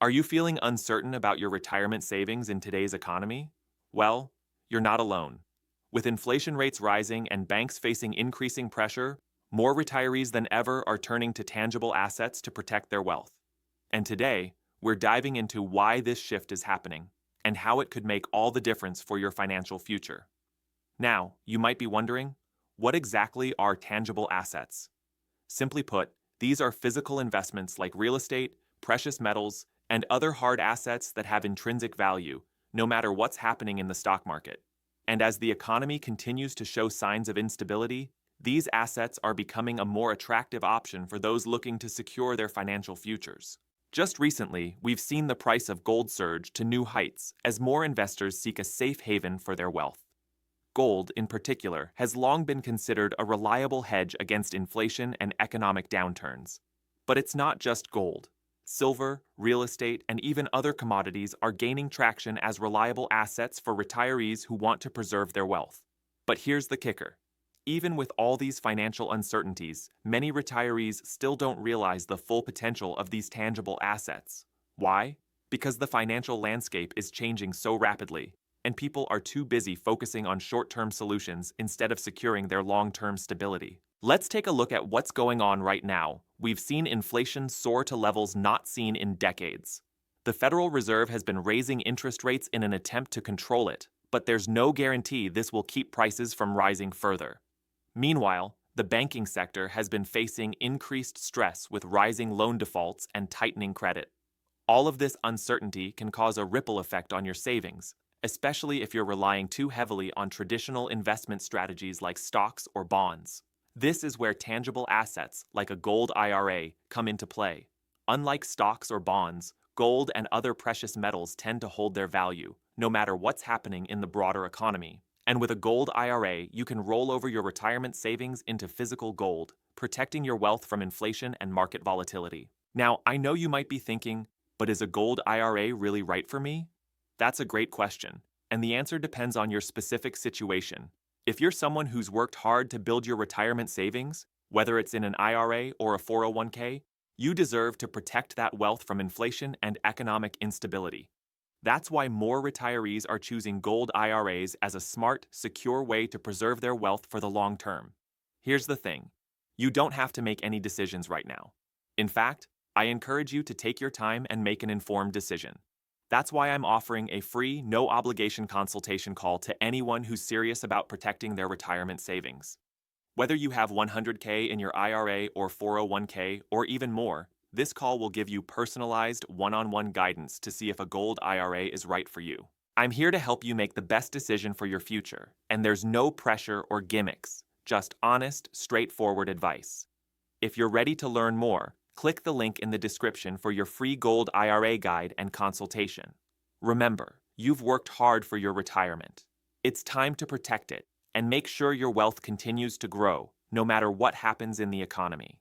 Are you feeling uncertain about your retirement savings in today's economy? Well, you're not alone. With inflation rates rising and banks facing increasing pressure, more retirees than ever are turning to tangible assets to protect their wealth. And today, we're diving into why this shift is happening and how it could make all the difference for your financial future. Now, you might be wondering, what exactly are tangible assets? Simply put, these are physical investments like real estate, precious metals, and other hard assets that have intrinsic value, no matter what's happening in the stock market. And as the economy continues to show signs of instability, these assets are becoming a more attractive option for those looking to secure their financial futures. Just recently, we've seen the price of gold surge to new heights as more investors seek a safe haven for their wealth. Gold, in particular, has long been considered a reliable hedge against inflation and economic downturns. But it's not just gold. Silver, real estate, and even other commodities are gaining traction as reliable assets for retirees who want to preserve their wealth. But here's the kicker. Even with all these financial uncertainties, many retirees still don't realize the full potential of these tangible assets. Why? Because the financial landscape is changing so rapidly, and people are too busy focusing on short-term solutions instead of securing their long-term stability. Let's take a look at what's going on right now. We've seen inflation soar to levels not seen in decades. The Federal Reserve has been raising interest rates in an attempt to control it, but there's no guarantee this will keep prices from rising further. Meanwhile, the banking sector has been facing increased stress with rising loan defaults and tightening credit. All of this uncertainty can cause a ripple effect on your savings, especially if you're relying too heavily on traditional investment strategies like stocks or bonds. This is where tangible assets, like a gold IRA, come into play. Unlike stocks or bonds, gold and other precious metals tend to hold their value, no matter what's happening in the broader economy. And with a gold IRA, you can roll over your retirement savings into physical gold, protecting your wealth from inflation and market volatility. Now, I know you might be thinking, but is a gold IRA really right for me? That's a great question, and the answer depends on your specific situation. If you're someone who's worked hard to build your retirement savings, whether it's in an IRA or a 401k, you deserve to protect that wealth from inflation and economic instability. That's why more retirees are choosing gold IRAs as a smart, secure way to preserve their wealth for the long term. Here's the thing. You don't have to make any decisions right now. In fact, I encourage you to take your time and make an informed decision. That's why I'm offering a free, no-obligation consultation call to anyone who's serious about protecting their retirement savings. Whether you have 100K in your IRA or 401k or even more, this call will give you personalized, one-on-one guidance to see if a gold IRA is right for you. I'm here to help you make the best decision for your future, and there's no pressure or gimmicks, just honest, straightforward advice. If you're ready to learn more, click the link in the description for your free gold IRA guide and consultation. Remember, you've worked hard for your retirement. It's time to protect it and make sure your wealth continues to grow, no matter what happens in the economy.